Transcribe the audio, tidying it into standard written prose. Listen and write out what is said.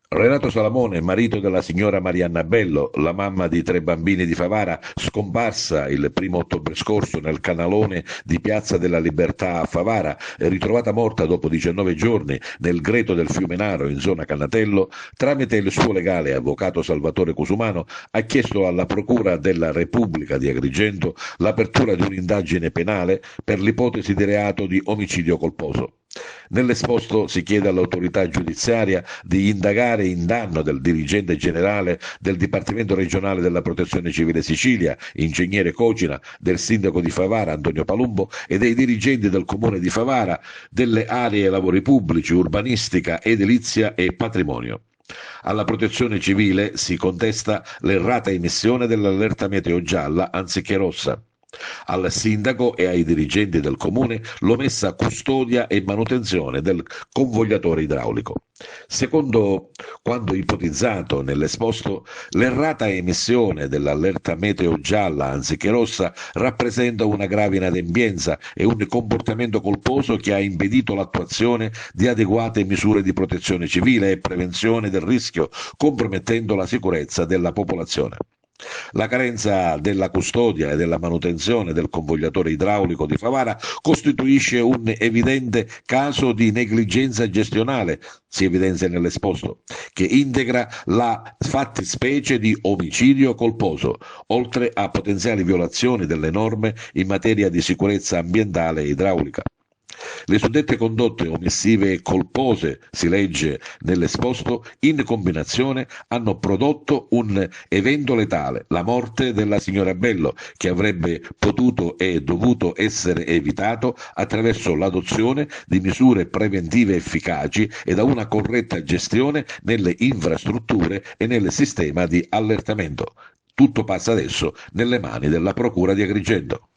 Renato Salamone, marito della signora Marianna Bello, la mamma di tre bambini di Favara, scomparsa il 1° ottobre scorso nel canalone di Piazza della Libertà a Favara e ritrovata morta dopo 19 giorni nel greto del fiume Naro in zona Cannatello, tramite il suo legale avvocato Salvatore Cusumano, ha chiesto alla Procura della Repubblica di Agrigento l'apertura di un'indagine penale per l'ipotesi di reato di omicidio colposo. Nell'esposto si chiede all'autorità giudiziaria di indagare in danno del dirigente generale del Dipartimento regionale della Protezione Civile Sicilia, ingegnere Cocina, del sindaco di Favara Antonio Palumbo e dei dirigenti del comune di Favara, delle aree lavori pubblici, urbanistica, edilizia e patrimonio. Alla Protezione Civile si contesta l'errata emissione dell'allerta meteo gialla anziché rossa. Al sindaco e ai dirigenti del comune l'omessa custodia e manutenzione del convogliatore idraulico. Secondo quanto ipotizzato nell'esposto, l'errata emissione dell'allerta meteo gialla anziché rossa rappresenta una grave inadempienza e un comportamento colposo che ha impedito l'attuazione di adeguate misure di protezione civile e prevenzione del rischio, compromettendo la sicurezza della popolazione. La carenza della custodia e della manutenzione del convogliatore idraulico di Favara costituisce un evidente caso di negligenza gestionale, si evidenzia nell'esposto, che integra la fattispecie di omicidio colposo, oltre a potenziali violazioni delle norme in materia di sicurezza ambientale e idraulica. Le suddette condotte omissive e colpose, si legge nell'esposto, in combinazione hanno prodotto un evento letale, la morte della signora Bello, che avrebbe potuto e dovuto essere evitato attraverso l'adozione di misure preventive efficaci e da una corretta gestione nelle infrastrutture e nel sistema di allertamento. Tutto passa adesso nelle mani della Procura di Agrigento.